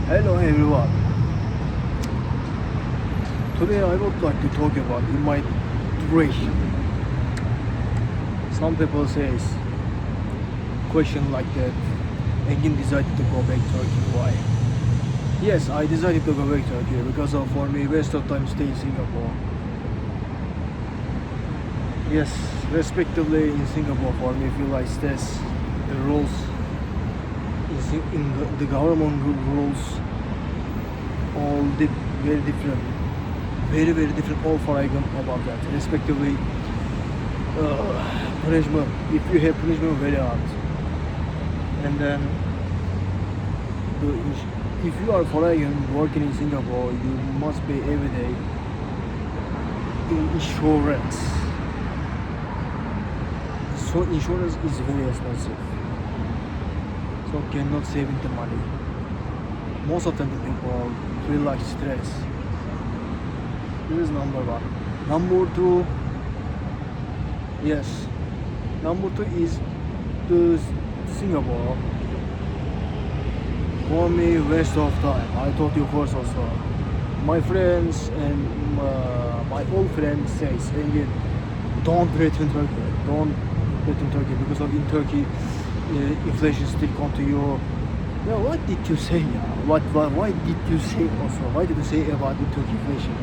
Hello everyone. Today I would like to talk about immigration. Some people says question like that. Engin decided to go back Turkey. Why? Yes, I decided to go back Turkey because of for me waste of time stay in Singapore. Yes, respectively in Singapore for me feel like this the rules in the government rules all very different, very different all for icon about that. Respectively, punishment. If you have punishment, very hard, and then if you are foreign working in Singapore, you must pay every day in insurance. So insurance is very expensive. So cannot save the money. Most of the people feel like stress. This is number one. Number two, yes. Number two is the Singapore. For me, waste of time. I told you first also. My friends and my old friend says, again, don't return Turkey. Don't return Turkey because of in Turkey, inflation still come to you. Yeah, what did you say? Why did you say also? Why did you say about the Turkey inflation?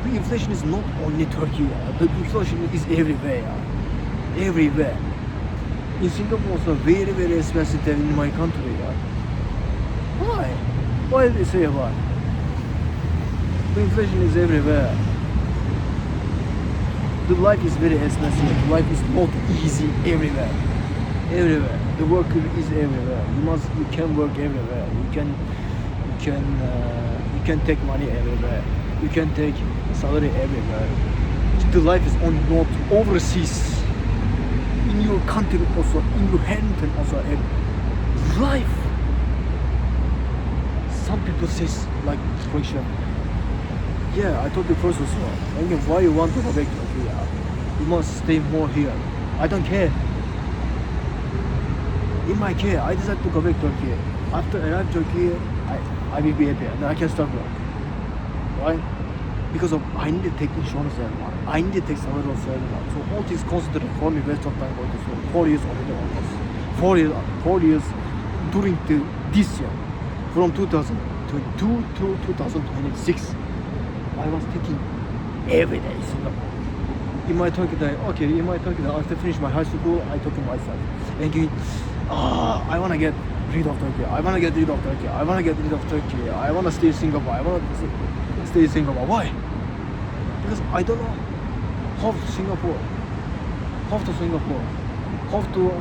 The inflation is not only Turkey. The inflation is everywhere. Everywhere. In Singapore also very expensive than in my country. Why? Why did they say about? The inflation is everywhere. The life is very expensive. Life is not easy everywhere. Everywhere. The work is everywhere. You can work everywhere. You can take money everywhere. You can take salary everywhere. The life is on not overseas. In your country also, in your hand also. Life. Some people says like question. Yeah, I told you first also. Why you want to go back to Turkey? You must stay more here. I don't care. In my care, I decided to go back to Turkey. After I arrive Turkey, I will be happy and I can start work. Right? Because of I need to take insurance every month. I need to take salary also every month. So all this considered for me waste of time going to school. 4 years already almost. 4 years during this year. From 2022 to 2026. I was taking every day Singapore. In my Turkey day, after finish my high school, I took myself. And I wanna get rid of Turkey. I wanna stay in Singapore. Why? Because I don't know how to Singapore,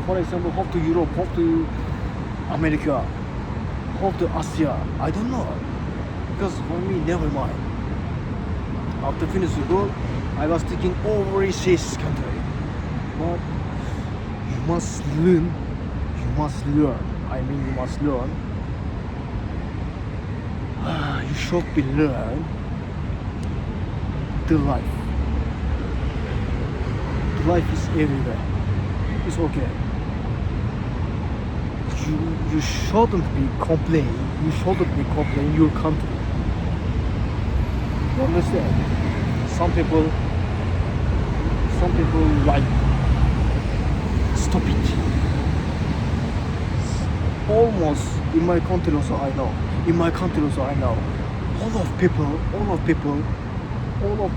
for example, how to Europe, how to America, how to Asia. I don't know. Because for me, never mind. After finish school, I was thinking overseas country. But you must learn. You must learn. You should be learn the life. The life is everywhere. It's okay. You shouldn't be complaining. You shouldn't be complaining your country. You understand? Some people like stop it. Almost in my country also I know. All of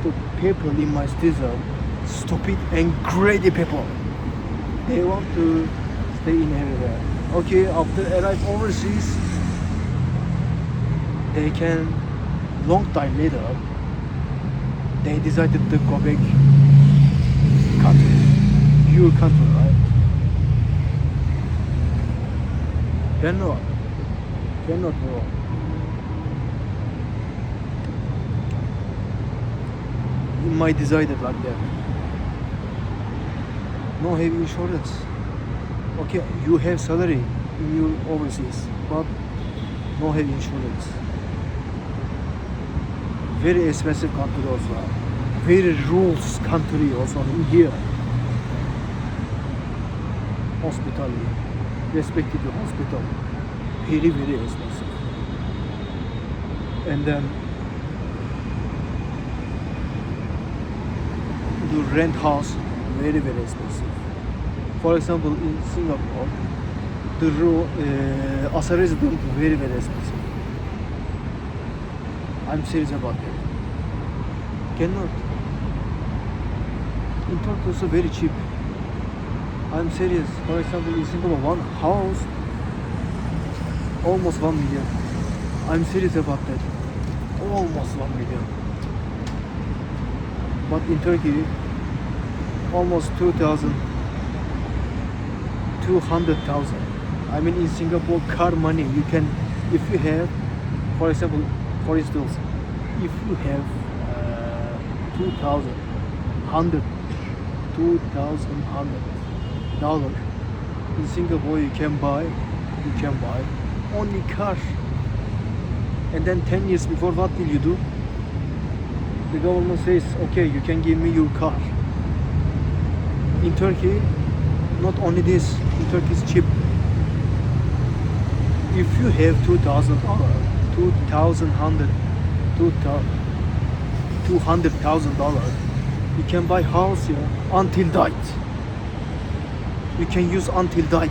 the people in my citizen stupid and greedy people. They want to stay in everywhere. Okay, after arrive overseas, they can long time later they decided to go back country. Your country, right? Cannot bro. You might decide it like that. No heavy insurance. Okay, you have salary in your overseas, but no heavy insurance. Very expensive country also. Very rules country also in here. Hospital, respective hospital, very expensive. and then the rent house very very expensive. For example, in Singapore, as a resident very very expensive. I'm serious about that. Cannot. In Turkey also very cheap. I'm serious. For example, in Singapore, one house almost 1 million. I'm serious about that. Almost 1 million. But in Turkey, almost 200,000. I mean, in Singapore, car money, you can, if you have, for example, for instance, if you have 2,100 $2,100 in Singapore, you can buy only car. And then 10 years before, what will you do? The government says, okay, you can give me your car. In Turkey, not only this, in Turkey is cheap. If you have $200,000, you can buy house here until died. You can use until died,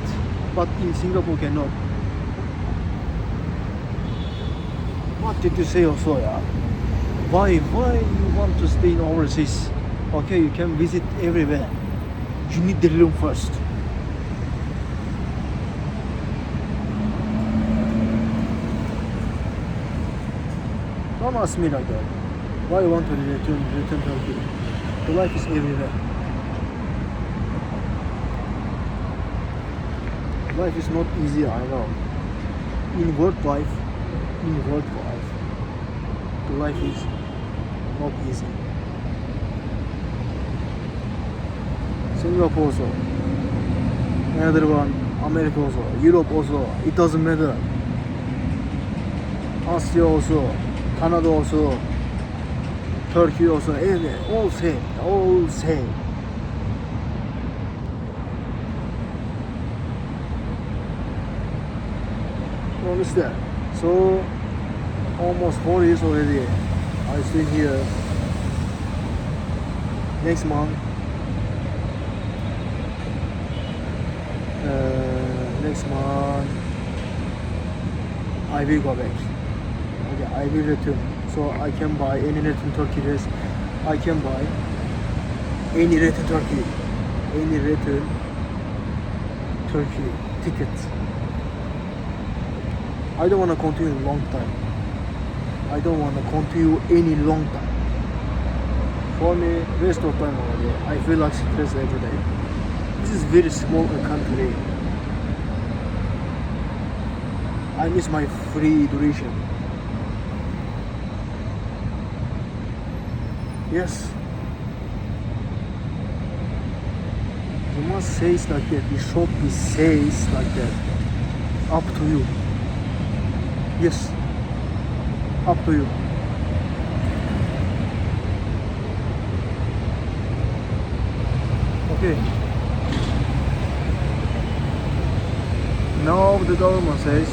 but in Singapore cannot. What did you say also, yeah? Why you want to stay in overseas? Okay, you can visit everywhere. You need the room first. Don't ask me like that. Why you want to return Turkey? The life is everywhere. Life is not easy, I know. In work life, the life is not easy. Singapore also, another one, America also, Europe also, it doesn't matter. Asia also, Canada also, Turkey also, everywhere, all same. You understand? So, almost 4 years already, I stay here. Next month, I will go back. Okay, I will return. So I can buy any return Turkey dress. I can buy any return Turkey ticket. I don't want to continue a long time. I don't want to continue any long time. For me, rest of time already. I feel like stress every day. This is very small country. I miss my free duration. Yes. You must say it like that. You should be says like that. Up to you. Yes. Up to you. Okay. Now the government says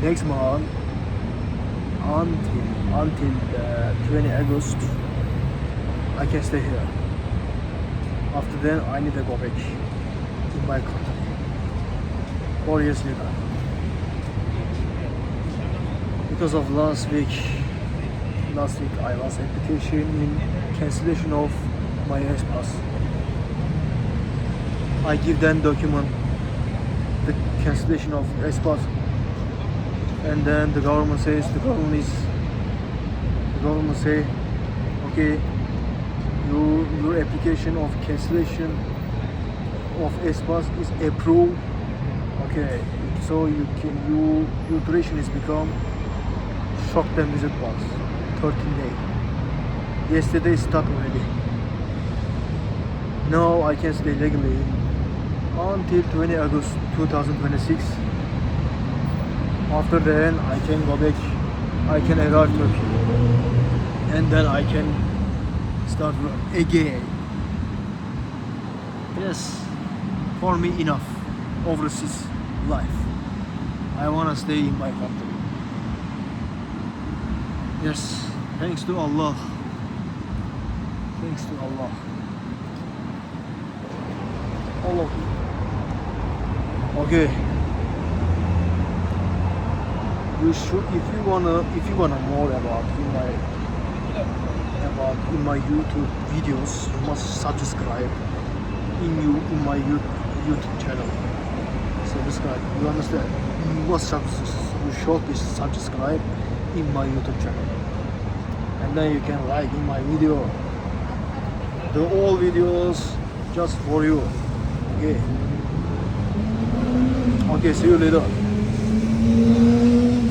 next month until 20 August I can stay here. After then I need to go back to my country. 4 years later. Because of last week I was application in cancellation of my S-Pass. I give them document, the cancellation of S-Pass, and then the government say, okay, your application of cancellation of S-Pass is approved. Okay, so your duration is become short-term visit pass, 13 days. Yesterday start already. Now I can stay legally until 20 August 2026. After then I can go back, I can arrive Turkey, and then I can start again. Yes, for me enough. overseas life. I wanna stay in my country. Yes, thanks to Allah. Thanks to Allah. All of you. Okay. You should, if you wanna more about in my YouTube videos, you must subscribe in my YouTube channel. Subscribe. You understand? You should be subscribe in my YouTube channel, and then you can like in my video. The all videos just for you. Okay. Okay. See you later.